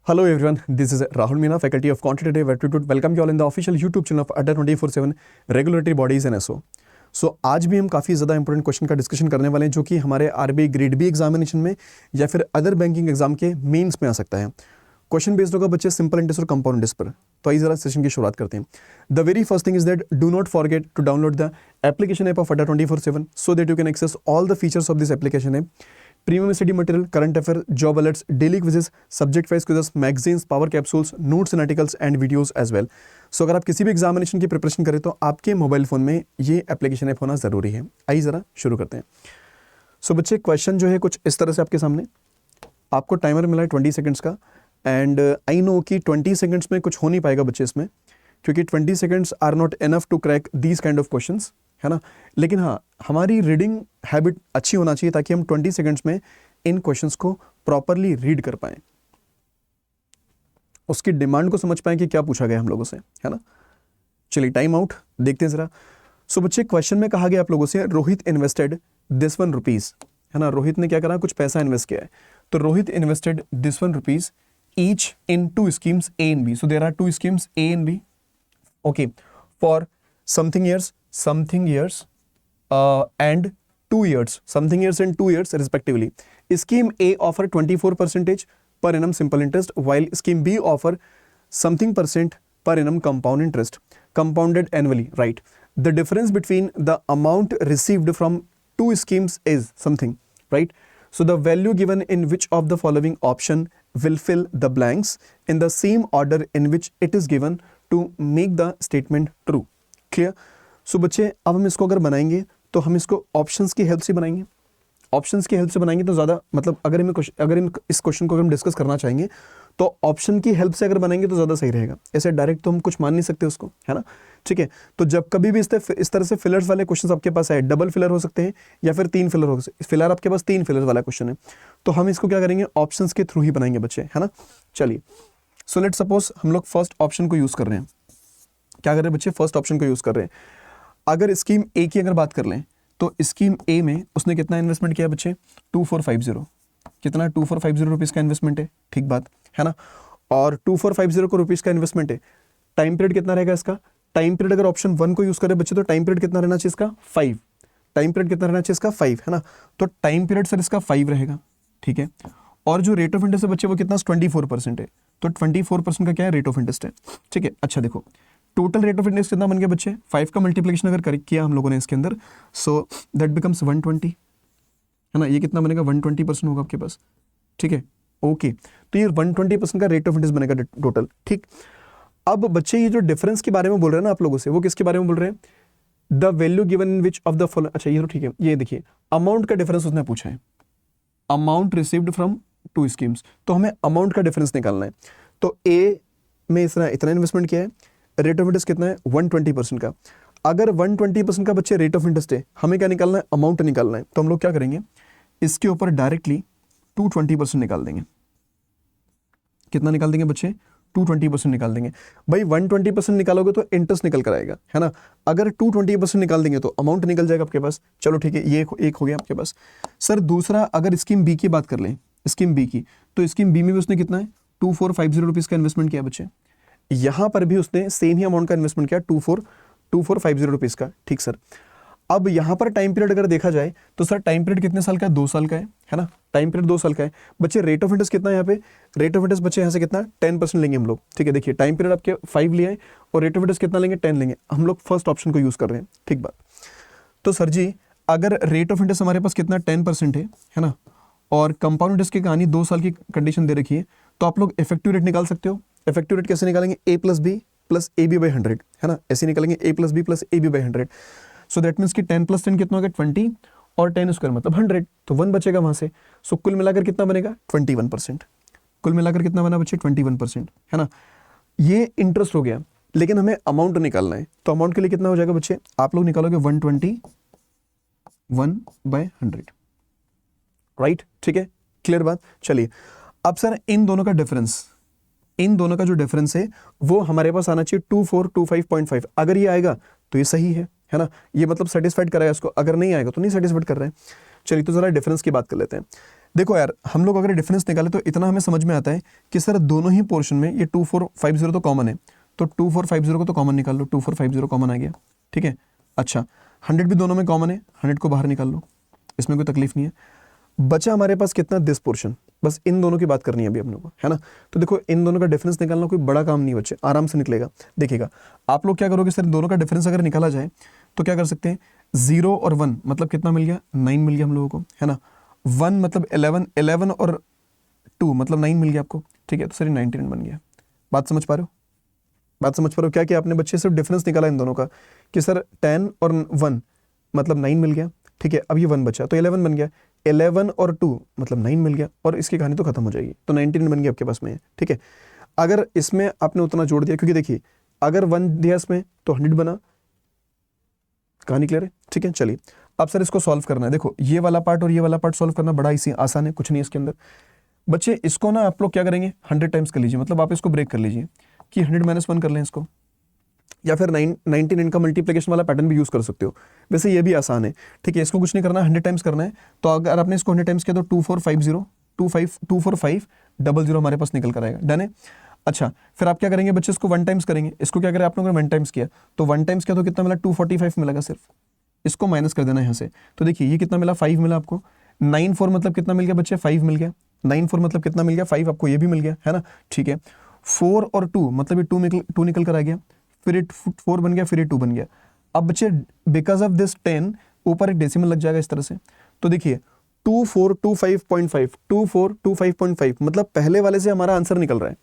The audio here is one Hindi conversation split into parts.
Hello everyone, this is Rahul Meena, faculty of Quantitative Aptitude. Welcome you all in the official YouTube channel of ADDA 24/7 Regulatory Bodies and SO. So आज भी हम काफ़ी ज़्यादा इंपॉर्टेंट क्वेश्चन का डिस्कशन करने वाले हैं जो कि हमारे आरबीआई ग्रेड बी एग्जामिनेशन में या फिर अदर बैंकिंग एग्जाम के मेंस में आ सकता है। क्वेश्चन बेस्ड होगा बच्चे सिंपल इंटरेस्ट और कंपाउंड इंटरेस्ट पर। तो आइए ज़रा सेशन की शुरुआत करते हैं। The very first thing is that do not forget to download the application app of ADDA 24/7 so that you can access all the features of this application app. Premium study material, current affair, job alerts, daily quizzes, subject wise quizzes, magazines, power capsules, notes and articles and videos as well. So अगर आप किसी भी एग्जामिनेशन की प्रिपरेशन करें तो आपके मोबाइल फोन में ये एप्लीकेशन ऐप होना जरूरी है। आइए जरा शुरू करते हैं। सो बच्चे क्वेश्चन जो है कुछ इस तरह से आपके सामने, आपको टाइमर मिला है 20 सेकंड्स का एंड आई नो कि 20 सेकंड्स में कुछ हो नहीं पाएगा बच्चे इसमें, क्योंकि 20 seconds are not enough to crack these kind of questions, है ना। लेकिन हाँ, हमारी रीडिंग हैबिट अच्छी होना चाहिए ताकि हम 20 सेकंड्स में इन क्वेश्चंस को प्रॉपरली रीड कर पाएं, उसकी डिमांड को समझ पाएं कि क्या पूछा गया हम लोगों से, है ना। चलिए टाइम आउट देखते हैं जरा। सो बच्चे क्वेश्चन में कहा गया आप लोगों से रोहित इन्वेस्टेड दिस 1 रुपीज, है ना। रोहित ने क्या करा, कुछ पैसा इन्वेस्ट किया है। तो Rohit invested this 1 rupees each in 2 schemes A and B. So there are 2 schemes A and B. Okay, for something years and 2 years, something years and 2 years respectively. Scheme A offer 24% per annum simple interest, while scheme B offer something percent per annum compound interest, compounded annually, right? The difference between the amount received from 2 schemes is something, right? So the value given in which of the following option will fill the blanks in the same order in which it is given to make the statement true. Clear? So बच्चे अब हम इसको अगर बनाएंगे तो हम इसको ऑप्शंस की हेल्प से बनाएंगे। ऑप्शंस की हेल्प से बनाएंगे तो ज़्यादा मतलब अगर इस क्वेश्चन को अगर हम डिस्कस करना चाहेंगे तो ऑप्शन की हेल्प से अगर बनाएंगे तो ज़्यादा सही रहेगा। ऐसे डायरेक्ट तो हम कुछ मान नहीं सकते उसको, है ना। ठीक है, तो जब कभी भी इस तरह से फिलर्स वाले क्वेश्चन आपके पास आए, डबल फिलर हो सकते हैं या फिर 3 फिलर हो सकते हैं। फिलहाल आपके पास 3 फिलर वाला क्वेश्चन है, तो हम इसको क्या करेंगे, ऑप्शंस के थ्रू ही बनाएंगे बच्चे, है ना। चलिए, सो लेट सपोज हम लोग फर्स्ट ऑप्शन को यूज कर रहे हैं। क्या कर रहे हैं बच्चे, फर्स्ट ऑप्शन को यूज कर रहे हैं। अगर स्कीम ए की अगर बात कर लें तो स्कीम ए में उसने कितना इन्वेस्टमेंट किया बच्चे, 2450, कितना 2450 रुपीज़ का इन्वेस्टमेंट है, ठीक बात है ना। और 2450 को रुपीज़ का इन्वेस्टमेंट है। टाइम पीरियड कितना रहेगा इसका, टाइम पीरियड अगर ऑप्शन 1 को यूज करें बच्चे तो टाइम पीरियड कितना रहना चाहिए इसका, 5। टाइम पीरियड कितना रहना चाहिए इसका, 5, है ना। तो टाइम पीरियड सर इसका 5 रहेगा, ठीक है। और जो रेट ऑफ इंटरेस्ट है बच्चे वो कितना, 24% है। तो 24% का क्या है, रेट ऑफ इंटरेस्ट है, ठीक है। अच्छा देखो, टोटल रेट ऑफ इंटरेस्ट कितना बन गया बच्चे, 5 का मल्टीप्लिकेशन अगर किया हम लोगों ने इसके अंदर, सो दैट बिकम्स 120, है ना। ये कितना बनेगा, 120% होगा आपके पास, ठीक है। ओके, तो ये 120% का रेट ऑफ इंटरेस्ट बनेगा टोटल, ठीक। अब बच्चे ये जो डिफरेंस के बारे में बोल रहे हैं ना आप लोगों से, वो किसके बारे में बोल रहे हैं, the value given in which of the following. अच्छा ये तो ठीक है, ये देखिए अमाउंट का डिफरेंस उसने पूछा है, अमाउंट रिसीव्ड फ्रॉम 2 स्कीम्स, तो हमें अमाउंट का डिफरेंस निकालना है। तो ए में इतना इन्वेस्टमेंट किया है, रेट ऑफ इंटरेस्ट कितना है, 120% का। अगर 120% का बच्चे रेट ऑफ इंटरेस्ट है, हमें क्या निकालना है, अमाउंट निकालना है। तो हम लोग क्या करेंगे, इसके ऊपर डायरेक्टली 220% निकाल देंगे। कितना निकाल देंगे बच्चे, 220% निकाल देंगे। भाई 120% निकालोगे तो इंटरेस्ट निकल कर आएगा, है ना। अगर 220% निकाल देंगे तो अमाउंट निकल जाएगा आपके पास। चलो ठीक है, ये एक हो गया आपके पास। सर दूसरा, अगर स्कीम बी की बात कर लें, स्कीम बी की, तो स्कीम बी में भी उसने कितना है, 2450 रुपीज़ का इन्वेस्टमेंट किया बच्चे। यहाँ पर भी उसने सेम ही अमाउंट का इन्वेस्टमेंट किया, 2450 रुपीज़ का, ठीक सर। अब यहाँ पर टाइम पीरियड अगर देखा जाए तो सर टाइम पीरियड कितने साल का है, 2 साल का है ना। टाइम पीरियड 2 साल का है बच्चे। रेट ऑफ इंटरेस्ट कितना है यहाँ पे, रेट ऑफ इंटरेस्ट बच्चे यहाँ से कितना, 10% लेंगे हम लोग, ठीक है। देखिए टाइम पीरियड आपके 5 लिया है और रेट ऑफ इंटरेस्ट कितना लेंगे, 10 लेंगे। हम लोग फर्स्ट ऑप्शन को यूज कर रहे हैं, ठीक बात। तो सर जी अगर रेट ऑफ इंटरेस्ट हमारे पास कितना 10% है ना, और कंपाउंड इंटरेस्ट की कहानी 2 साल की कंडीशन दे रखी है, तो आप लोग इफेक्टिव रेट निकाल सकते हो। इफेक्टिव रेट कैसे निकालेंगे, a + b + ab/100, है ना। ऐसे निकालेंगे a + b + ab/100। So that means कि 10 + 10 कितना होगा, 20, और 10 स्क्वायर मतलब 100, तो 1 बचेगा वहां से। सो कुल मिलाकर कितना बनेगा, 21%। कुल मिलाकर कितना बना बच्चे, 21%, है ना। ये इंटरेस्ट हो गया, लेकिन हमें अमाउंट निकालना है। तो अमाउंट के लिए कितना हो जाएगा बच्चे, आप लोग निकालोगे 121/100, राइट, ठीक है, क्लियर बात। चलिए अब सर इन दोनों का डिफरेंस, इन दोनों का जो डिफरेंस है वो हमारे पास आना चाहिए 2425.5। अगर ये आएगा तो ये सही है ना, ये मतलब सेटिस्फाइड कराएगा इसको। अगर नहीं आएगा तो नहीं सेटिस्फाइड कर रहे हैं। चलिए तो जरा डिफरेंस की बात कर लेते हैं। देखो यार, हम लोग अगर डिफरेंस निकाले तो इतना हमें समझ में आता है कि सर दोनों ही पोर्शन में ये 2450 तो कॉमन है, तो 2450 को तो कॉमन निकाल लो, 2450 कॉमन आ गया, ठीक है। अच्छा 100 भी दोनों में कॉमन है, 100 को बाहर निकाल लो, इसमें कोई तकलीफ नहीं है। बचा हमारे पास कितना, दिस पोर्शन, बस इन दोनों की बात करनी है अभी हम लोग को, है ना। तो देखो इन दोनों का डिफरेंस निकालना कोई बड़ा काम नहीं बच्चे, आराम से निकलेगा। देखिएगा आप लोग क्या करोगे, सर दोनों का डिफरेंस अगर निकाला जाए तो क्या कर सकते हैं, 0 और 1 मतलब कितना मिल गया, 9 मिल गया हम लोगों को, है ना। 1 मतलब 11, 11 और 2 मतलब 9 मिल गया आपको, ठीक है। तो सर 99 बन गया। बात समझ पा रहे हो, बात समझ पा रहे हो क्या कि आपने बच्चे सिर्फ डिफरेंस निकाला इन दोनों का कि सर 10 और 1 मतलब 9 मिल गया, ठीक है। अब ये 1 बचा तो 11 बन गया, 11 और 2 मतलब 9 मिल गया, और इसकी कहानी तो खत्म हो जाएगी। तो 99 बन गया आपके पास में, ठीक है। अगर इसमें आपने उतना जोड़ दिया, क्योंकि देखिए अगर 1 दिया इसमें तो 100 बना, कहानी क्लियर है, ठीक है। चलिए अब सर इसको सॉल्व करना है। देखो ये वाला पार्ट और ये वाला पार्ट सॉल्व करना बड़ा इसी आसान है, कुछ नहीं है इसके अंदर बच्चे। इसको ना आप लोग क्या करेंगे, 100 टाइम्स कर लीजिए, मतलब आप इसको ब्रेक कर लीजिए कि 100 - 1 कर लें इसको, या फिर 99 का मल्टीप्लिकेशन वाला पैटर्न भी यूज कर सकते हो, वैसे ये भी आसान है, ठीक है। इसको कुछ नहीं करना, 100 टाइम्स करना है। तो अगर आपने इसको 100 टाइम्स किया तो 2450 हमारे पास निकल कर आएगा, डन है। अच्छा फिर आप क्या करेंगे बच्चे, इसको 1 टाइम्स करेंगे। इसको क्या करें आप लोगों ने 1 टाइम्स किया तो 1 टाइम्स किया तो कितना मिला, 245 मिलेगा सिर्फ, इसको माइनस कर देना यहाँ से। तो देखिए ये कितना मिला, 5 मिला आपको। 9 4 मतलब कितना मिल गया बच्चे, 5 मिल गया। 9 4 मतलब कितना मिल गया, 5, आपको ये भी मिल गया, है ना, ठीक है। 4 और 2 मतलब ये 2 निकल कर आ गया, फिर 4 बन गया, फिर 2 बन गया। अब बच्चे बिकॉज ऑफ दिस 10 ऊपर एक डेसिमल लग जाएगा इस तरह से। तो देखिए 2425.5 2425.5 मतलब पहले वाले से हमारा आंसर निकल रहा है,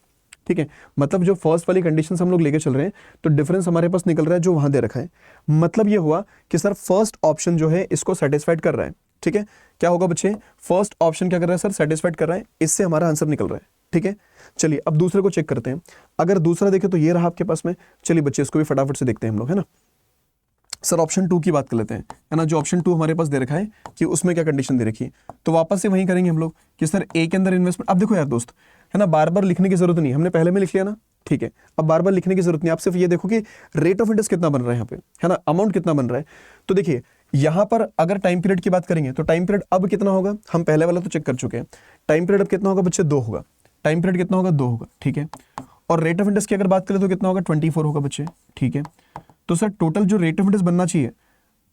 ठीक है। मतलब जो फर्स्ट वाली कंडीशन हम लोग लेके चल रहे हैं तो डिफरेंस हमारे पास निकल रहा है जो वहां दे रखा है। मतलब ये हुआ कि सर फर्स्ट ऑप्शन जो है इसको सेटिस्फाइड कर रहा है, ठीक है। क्या होगा बच्चे, फर्स्ट ऑप्शन क्या कर रहा है सर, सेटिस्फाइड कर रहा है, इससे हमारा आंसर निकल रहा है, ठीक है। चलिए अब दूसरे को चेक करते हैं। अगर दूसरा देखें तो ये रहा आपके पास में। चलिए बच्चे इसको भी फटाफट से देखते हैं हम लोग, है ना। सर ऑप्शन 2 की बात कर लेते हैं, है ना। जो ऑप्शन 2 हमारे पास दे रखा है कि उसमें क्या कंडीशन दे रखी है, तो वापस से वहीं करेंगे हम लोग कि सर ए के अंदर इन्वेस्टमेंट। अब देखो यार दोस्त, है ना, बार बार लिखने की जरूरत नहीं, हमने पहले में लिख लिया ना, ठीक है। अब बार बार लिखने की जरूरत नहीं, आप सिर्फ ये देखो कि रेट ऑफ इंटरेस्ट कितना बन रहा है यहाँ पे, है ना, अमाउंट कितना बन रहा है। तो देखिए यहाँ पर अगर टाइम पीरियड की बात करेंगे तो टाइम पीरियड अब कितना होगा, हम पहले वाला तो चेक कर चुके हैं। टाइम पीरियड अब कितना होगा बच्चे, 2 होगा। टाइम पीरियड कितना होगा, 2 होगा, ठीक है। और रेट ऑफ इंटरेस्ट की अगर बात करें तो कितना होगा, 24 होगा बच्चे, ठीक है। तो सर टोटल जो रेट ऑफ इंटरेस्ट बनना चाहिए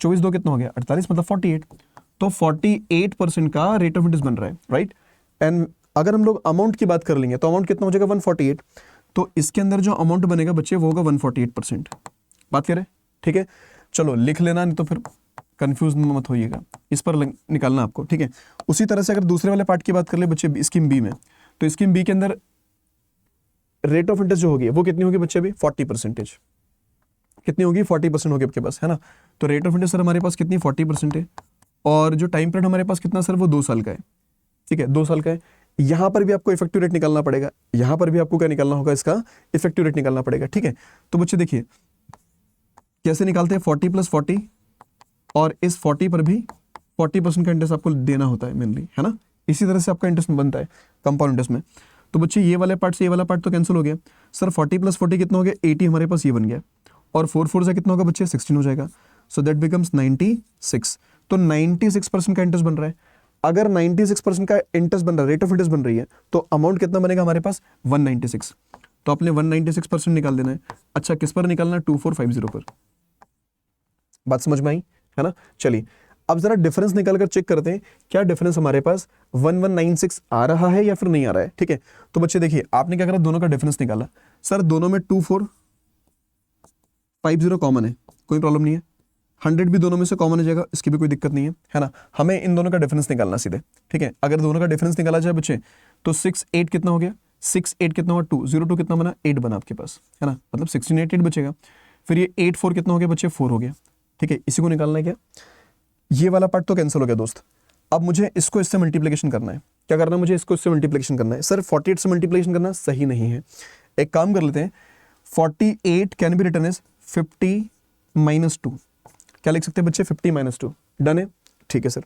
24 2 कितना हो गया, 48 मतलब 48। तो 48% का रेट ऑफ इंटरेस्ट बन रहा है, राइट। एंड अगर हम लोग अमाउंट की बात कर लेंगे तो अमाउंट कितना हो जाएगा, 148। तो इसके अंदर जो अमाउंट बनेगा बच्चे वो होगा 148%। बात करें, ठीक है। चलो लिख लेना, नहीं तो फिर कंफ्यूज मत होइएगा, इस पर निकालना आपको, ठीक है। उसी तरह से अगर दूसरे वाले पार्ट की बात कर ले बच्चे, स्कीम बी में, तो स्कीम बी के अंदर रेट ऑफ इंटरेस्ट जो होगी वो कितनी होगी बच्चे, अभी 40%। कितनी होगी, 40% होगी आपके पास, है ना। तो रेट ऑफ इंटरेस्ट सर हमारे पास कितनी, 40% है। और जो टाइम पीरियड हमारे पास कितना सर, वो 2 साल का है, ठीक है, 2 साल का है। यहां पर भी आपको इफेक्टिव रेट निकालना पड़ेगा, यहां पर भी आपको क्या निकालना होगा, इसका इफेक्टिव रेट निकालना पड़ेगा, ठीक है। तो बच्चे देखिए कैसे निकालते हैं, 40 + 40, और इस 40 पर भी 40% का इंटरेस्ट आपको देना होता है मेनली, है ना। इसी तरह से आपका इंटरेस्ट बनता है कंपाउंड इंटरेस्ट में। तो बच्चे ये वाले पार्ट से ये वाला पार्ट तो कैंसिल हो गया सर। 40 + 40 कितना हो गया, 80 हमारे पास ये बन गया, और 4 4 से कितना होगा बच्चे, 16 हो जाएगा। So that becomes 96। तो 96% का इंटरेस्ट बन रहा है। अगर 96% का इंटरेस्ट बन रहा है, रेट ऑफ इंटरेस्ट बन रही है, तो अमाउंट कितना बनेगा हमारे पास, 196। तो आपने 196% निकाल देना है। अच्छा किस पर निकालना है, 2450 पर। बात समझ में आई, है ना। चलिए अब जरा डिफरेंस निकाल कर चेक करते हैं क्या डिफरेंस हमारे पास 1196 आ रहा है या फिर नहीं आ रहा है, ठीक है। तो बच्चे देखिए आपने क्या करा, दोनों का डिफरेंस निकाला। सर दोनों में 2450 कॉमन है, कोई प्रॉब्लम नहीं है। 100 भी दोनों में से कॉमन हो जाएगा, इसकी भी कोई दिक्कत नहीं है ना। हमें इन दोनों का डिफरेंस निकालना सीधे, ठीक है। अगर दोनों का डिफरेंस निकाला जाए बच्चे तो 6 8 कितना हो गया, 6 8 कितना हुआ, 2 0 2 कितना बना, 8 बना आपके पास, है ना। मतलब 16 8 बचेगा। फिर ये 8 4 कितना हो गया बच्चे, 4 हो गया, ठीक है। इसी को निकालना है क्या, ये वाला पार्ट तो कैंसिल हो गया दोस्त। अब मुझे इसको इससे मल्टीप्लिकेशन करना है। क्या करना है मुझे, इसको इससे मल्टीप्लिकेशन करना है। सर 48 से मल्टीप्लिकेशन करना सही नहीं है, एक काम कर लेते हैं, 48 कैन बी रिटन एज 50 - 2। क्या लिख सकते हैं बच्चे, 50 - 2, डन है, ठीक है सर।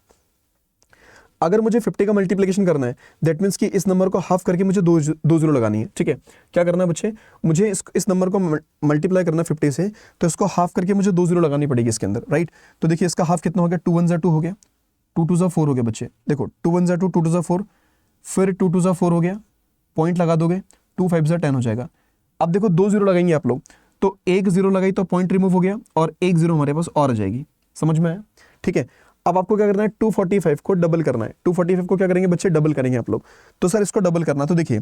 अगर मुझे 50 का मल्टीप्लिकेशन करना है दैट मीन्स कि इस नंबर को हाफ करके मुझे दो जीरो लगानी है, ठीक है। क्या करना है बच्चे, मुझे इस नंबर को मल्टीप्लाई करना 50 से, तो इसको हाफ करके मुझे 2 जीरो लगानी पड़ेगी इसके अंदर, राइट। तो देखिए इसका हाफ कितना हो गया, 2 1 2 हो गया, टू टू ज़ा 4 हो गया बच्चे, देखो 2 1 ज़ा 2, 2 2 ज़ा 4, फिर 2 2 ज़ा 4 हो गया, पॉइंट लगा दोगे, 2 5 ज़ा 10 हो जाएगा। अब देखो 2 जीरो लगाएंगे आप लोग, तो एक जीरो लगाई तो पॉइंट रिमूव हो गया और एक जीरो हमारे पास और आ जाएगी, समझ में आया? ठीक है, अब आपको क्या करना है, 245 को डबल करना है। 245 को क्या करेंगे बच्चे, डबल करेंगे आप लोग। तो सर इसको डबल करना, तो देखिए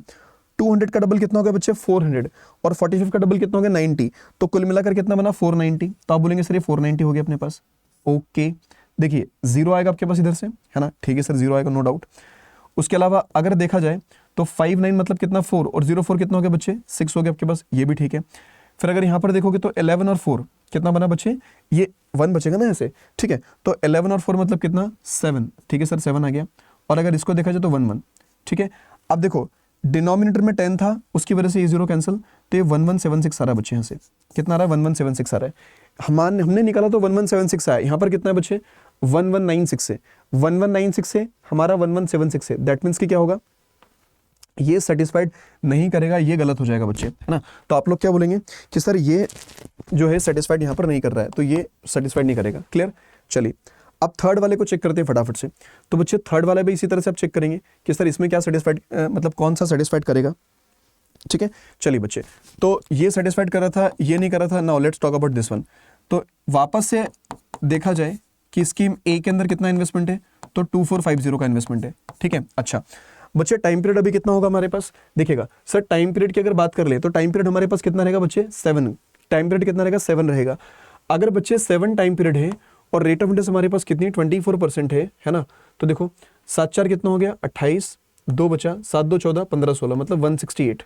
200 का डबल कितना हो गया बच्चे, 400, और 45 का डबल कितना हो गया, 90। तो कुल मिलाकर कितना बना, 490। तो आप बोलेंगे सर ये 490 हो गया अपने पास। ओके, देखिए जीरो आएगा आपके पास इधर से, है ना? ठीक है सर, जीरो आएगा, नो डाउट। उसके अलावा अगर देखा जाए तो 59 मतलब कितना, 4, और 04 कितना हो गया बच्चे, 6 हो गया आपके पास, ये भी ठीक है। फिर अगर यहाँ पर देखोगे तो 11 और 4 कितना बना बच्चे, ये 1 बचेगा ना ऐसे, ठीक है। तो 11 और 4 मतलब कितना, 7, ठीक है सर, 7 आ गया। और अगर इसको देखा जाए तो 1 1, ठीक है। अब देखो डिनोमिनेटर में 10 था, उसकी वजह से ये जीरो कैंसिल, तो ये 1176 आ रहा है बच्चे, यहाँ से कितना आ रहा है, 1176 आ रहा है। हमने निकाला तो 1176 आया, यहाँ पर कितना है बच्चे, 1196 से, 1196 से हमारा 1176 है, दैट मीन्स कि क्या होगा, ये सेटिस्फाइड नहीं करेगा, ये गलत हो जाएगा बच्चे, है ना? तो आप लोग क्या बोलेंगे कि सर ये जो है सेटिस्फाइड यहाँ पर नहीं कर रहा है, तो ये सेटिस्फाइड नहीं करेगा। क्लियर? चलिए अब थर्ड वाले को चेक करते हैं फटाफट से। तो बच्चे थर्ड वाले भी इसी तरह से आप चेक करेंगे कि सर इसमें क्या सेटिस्फाइड, मतलब कौन सा सेटिस्फाइड करेगा। ठीक है, चलिए बच्चे, तो ये सेटिस्फाइड कर रहा था, ये नहीं कर रहा था। Now let's talk about this one. तो वापस से देखा जाए कि स्कीम ए के अंदर कितना इन्वेस्टमेंट है, तो 2450 का इन्वेस्टमेंट है। ठीक है, अच्छा बच्चे टाइम पीरियड अभी कितना होगा हमारे पास, देखिएगा सर टाइम पीरियड की अगर बात कर ले तो टाइम पीरियड हमारे पास कितना रहेगा बच्चे, 7। टाइम पीरियड कितना रहेगा, 7 रहेगा। अगर बच्चे 7 टाइम पीरियड है और रेट ऑफ इंटरेस्ट हमारे पास कितनी 24% है ना, तो देखो 7 4 कितना हो गया, 28, 2 बचा, 7 2 14, 15 16, मतलब 168।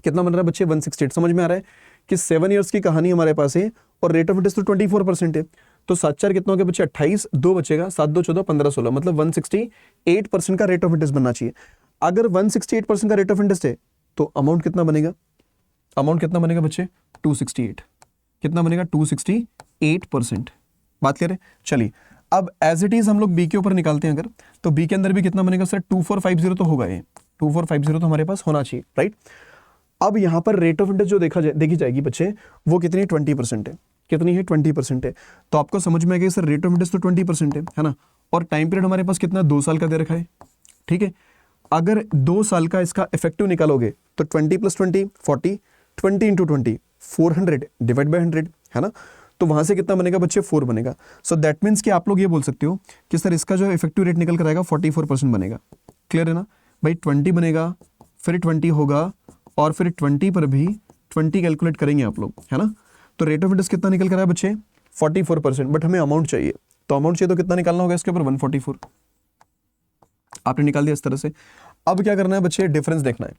कितना बन रहा है बच्चे, 168। समझ में आ रहा है कि 7 ईयर्स की कहानी हमारे पास है और रेट ऑफ इंटरेस्ट तो 24% है। तो 7 4 कितना हो गया बच्चे, 28, 2 बचेगा, 7 2 14, 15 16, मतलब 168% का रेट ऑफ इंटरेस्ट बनना चाहिए। अगर 168% का रेट ऑफ इंटरेस्ट है तो अमाउंट कितना बनेगा, अमाउंट कितना बनेगा बच्चे, 268। कितना बनेगा, 268%। बात करें, चलिए अब एज इट इज हम लोग बी के ऊपर निकालते हैं अगर, तो बी के अंदर भी कितना बनेगा सर, 2450 तो होगा, ये 2450 तो हमारे पास होना चाहिए, राइट। अब यहां पर रेट ऑफ इंटरेस्ट जो देखी जाएगी बच्चे, वो कितनी 20% है, कितनी है 20% है। तो आपको समझ में आ गया सर रेट ऑफ इंटरेस्ट तो 20% है ना, और टाइम पीरियड हमारे पास कितना, 2 साल का दे रखा है। ठीक है, अगर 2 साल का इसका इफेक्टिव निकालोगे तो 20 + 20 40, 20 × 20 400 डिवाइड बाय 100, है ना। तो वहां से कितना बनेगा बच्चे, 4 बनेगा। सो दैट मीन्स कि आप लोग ये बोल सकते हो कि सर इसका जो इफेक्टिव रेट निकल कर आएगा 44% बनेगा। क्लियर है ना भाई, 20 बनेगा, फिर 20 होगा, और फिर 20 पर भी 20 कैलकुलेट करेंगे आप लोग, है ना। तो रेट ऑफ इंटरेस्ट कितना निकल कर आया बच्चे, 44%। बट हमें अमाउंट चाहिए, तो अमाउंट चाहिए तो कितना निकालना होगा इसके ऊपर, 144। आपने निकाल दिया इस तरह से। अब क्या करना है बच्चे, डिफरेंस देखना है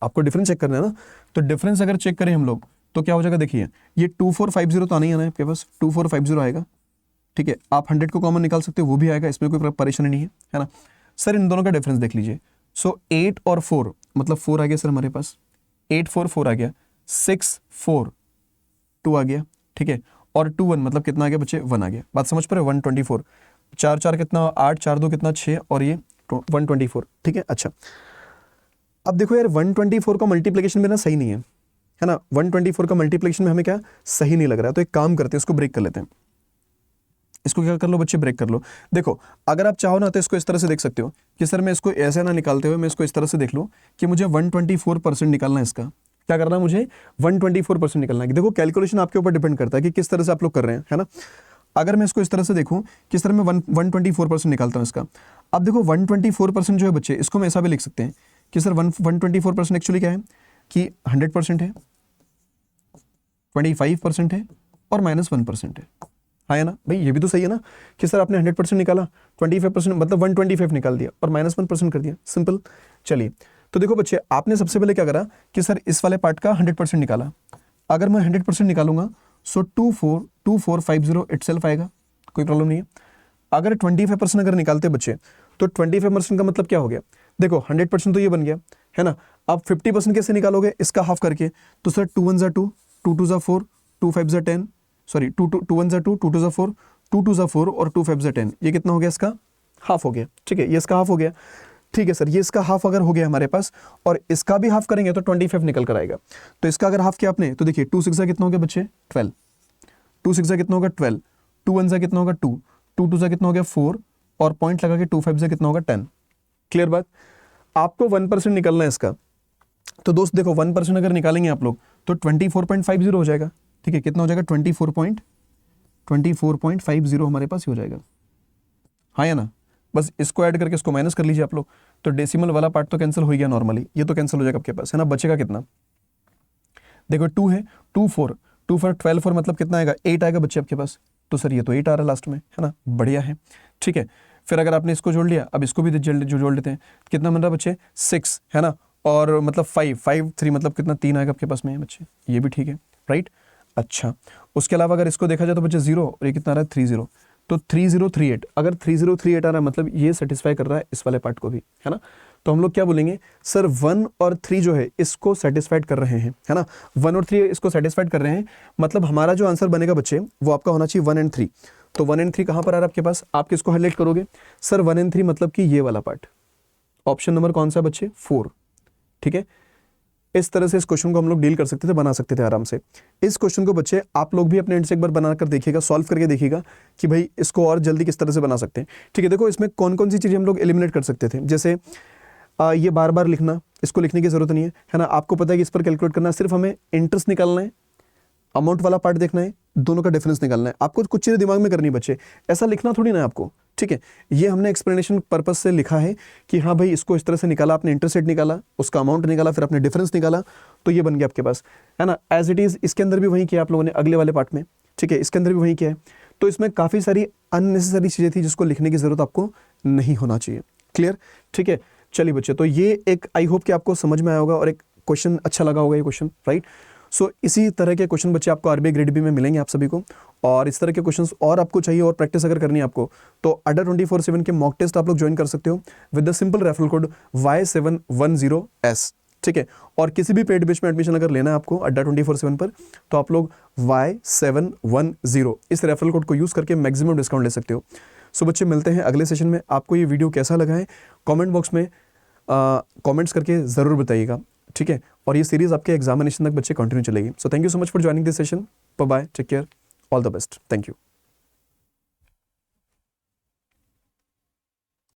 आपको, डिफरेंस चेक करना है ना। तो डिफरेंस अगर चेक करें हम लोग तो क्या हो जाएगा, देखिए ये 2450 तो आना ही आना है आपके पास, 2450 आएगा। ठीक है, आप 100 को कॉमन निकाल सकते हो, वो भी आएगा, इसमें कोई परेशानी नहीं है ना। सर इन दोनों का डिफरेंस देख लीजिए। सो 8 और 4 मतलब 4 आ गया सर हमारे पास, 8 4 4 आ गया, 6 4 2 आ गया। ठीक है, और 2 1 मतलब कितना आ गया बच्चे, 1 आ गया। बात समझ पर 124, 4 4 कितना, 8 4 2 कितना, 6, और ये 124। ठीक है, अच्छा अब देखो यार 124 का मल्टीप्लिकेशन में ना सही नहीं है ना। 124 का मल्टीप्लिकेशन में हमें क्या सही नहीं लग रहा है, तो एक काम करते हैं, इसको ब्रेक कर लेते हैं। इसको क्या कर लो बच्चे, ब्रेक कर लो। देखो अगर आप चाहो ना तो इसको इस तरह से देख सकते हो कि सर मैं इसको ऐसे ना निकालते हुए मैं इसको इस तरह से देख लूँ कि मुझे 124% निकालना है। इसका क्या करना है, मुझे 124% निकालना है। देखो कैलकुलेशन आपके ऊपर डिपेंड करता है कि किस तरह से आप लोग कर रहे हैं, है ना। अगर मैं इसको इस तरह से देखूं कि सर मैं 124% निकालता हूं इसका। अब देखो 124% जो है बच्चे, इसको हम ऐसा भी लिख सकते हैं कि सर 124% एक्चुअली क्या है कि 100% है, 25% है और -1% है। हाँ है ना भाई, ये भी तो सही है ना कि सर आपने 100% निकाला, 25% मतलब 125 निकाल दिया और -1% कर दिया, सिंपल। चलिए तो देखो बच्चे, आपने सबसे पहले क्या करा कि सर इस वाले पार्ट का 100% निकाला। अगर मैं 100% निकालूंगा सो 2450 इटसेल्फ आएगा, कोई प्रॉब्लम नहीं है। अगर 25% अगर निकालते बच्चे तो 25% का मतलब क्या हो गया, देखो 100% तो ये बन गया, है ना। अब 50% कैसे निकालोगे, इसका हाफ करके। तो सर 2 1 ज़ा 2, 2 2 ज़ा 4, 2 5 ज़ा 10, सॉरी 2 1 ज़ा 2, 2 2 ज़ा 4, 2 2 ज़ा 4 और 2 5 ज़ा 10, ये कितना हो गया, इसका हाफ हो गया। ठीक है, ये इसका हाफ हो गया। ठीक है सर, ये इसका हाफ अगर हो गया हमारे पास और इसका भी हाफ करेंगे तो 25 निकल कर आएगा। तो इसका अगर हाफ किया आपने तो देखिए 2 6 ज़ा कितना हो गया बच्चे, 12, 2 6 ज़ा कितना होगा 12, 2 1 ज़ा कितना होगा 2, 2 से कितना हो गया 4 और पॉइंट लगा के 25 से कितना होगा 10। क्लियर बात। आपको 1% निकलना है इसका, तो दोस्त देखो 1% अगर निकालेंगे आप लोग तो 24.50 हो जाएगा। ठीक है, कितना हो जाएगा 24.50 हमारे पास ही हो जाएगा, हाँ या ना। बस इसको ऐड करके इसको माइनस कर लीजिए आप लोग, तो डेसिमल वाला पार्ट तो कैंसिल हो गया नॉर्मली, ये तो कैंसिल हो जाएगा आपके पास, है ना। बचेगा कितना, देखो 2 है, 2 4 12 4 मतलब कितना आएगा 8 आएगा बच्चे आपके पास। तो सर ये तो 8 आ रहा है लास्ट में, है ना, बढ़िया है। ठीक है, फिर अगर आपने इसको जोड़ लिया, अब इसको भी जोड़ लेते हैं, कितना बन रहा बच्चे 6, है ना, और मतलब 5 3 मतलब कितना 3 आएगा आपके पास में बच्चे, ये भी ठीक है, राइट। अच्छा, उसके अलावा अगर इसको देखा जाए तो बच्चे 0 और ये कितना आ रहा है 30, तो 3038, अगर 3038 आ रहा है मतलब ये सेटिस्फाई कर रहा है इस वाले पार्ट को भी, है ना। तो हम लोग क्या बोलेंगे, सर 1 और 3 जो है इसको सेटिस्फाइड कर रहे हैं, है ना, 1 और 3 इसको सेटिस्फाइड कर रहे हैं, मतलब हमारा जो आंसर बनेगा बच्चे वो आपका होना चाहिए 1 और 3। तो 1 और 3 कहाँ पर आ रहा है आपके पास, आप किसको हाईलाइट करोगे, सर 1 और 3 मतलब कि ये वाला पार्ट, ऑप्शन नंबर कौन सा बच्चे 4। ठीक है, इस तरह से इस क्वेश्चन को हम लोग डील कर सकते थे, बना सकते थे आराम से। इस क्वेश्चन को बच्चे आप लोग भी अपने एंड से एक बार बनाकर देखिएगा, सॉल्व करके देखिएगा कि भाई इसको और जल्दी किस तरह से बना सकते हैं। ठीक है, देखो इसमें कौन कौन सी चीज़ें हम लोग एलिमिनेट कर सकते थे, जैसे ये बार बार लिखना, इसको लिखने की जरूरत नहीं है ना। आपको पता है कि इस पर कैलकुलेट करना, सिर्फ हमें इंटरेस्ट निकालना है, अमाउंट वाला पार्ट देखना है, दोनों का डिफरेंस निकालना है। आपको कुछ चीज़ें दिमाग में करनी बच्चे, ऐसा लिखना थोड़ी ना है आपको। ठीक है, ये हमने एक्सप्लेनेशन पर्पस से लिखा है कि हाँ भाई इसको इस तरह से निकाला, आपने इंटरेस्ट रेट निकाला, उसका अमाउंट निकाला, फिर आपने डिफरेंस निकाला, तो ये बन गया आपके पास, है ना। एज इट इज़ इसके अंदर भी वही किया आप लोगों ने अगले वाले पार्ट में। ठीक है, इसके अंदर भी वही किया है। तो इसमें काफ़ी सारी अननेसेसरी चीज़ें थी जिसको लिखने की ज़रूरत आपको नहीं होना चाहिए। क्लियर, ठीक है। चलिए बच्चे, तो ये एक आई होप कि आपको समझ में आया होगा और एक क्वेश्चन अच्छा लगा होगा ये क्वेश्चन, राइट। सो इसी तरह के क्वेश्चन बच्चे आपको आरबीआई ग्रेड बी में मिलेंगे आप सभी को, और इस तरह के क्वेश्चंस और आपको चाहिए और प्रैक्टिस अगर करनी है आपको, तो अड्डा 24/7 के मॉक टेस्ट आप लोग ज्वाइन कर सकते हो with the simple referral code Y710S। ठीक है, और किसी भी पेड बैच में एडमिशन अगर लेना है आपको अड्डा 24/7 पर, तो आप लोग Y710 इस रेफरल कोड को यूज़ करके मैक्सिमम डिस्काउंट ले सकते हो। सो बच्चे मिलते हैं अगले सेशन में। आपको ये वीडियो कैसा लगा है कमेंट बॉक्स में कमेंट्स करके ज़रूर बताइएगा। ठीक है, और ये सीरीज़ आपके एग्जामिनेशन तक बच्चे कंटिन्यू चलेगी। So thank you so much for joining this session. Bye bye, take care, all the best, thank you.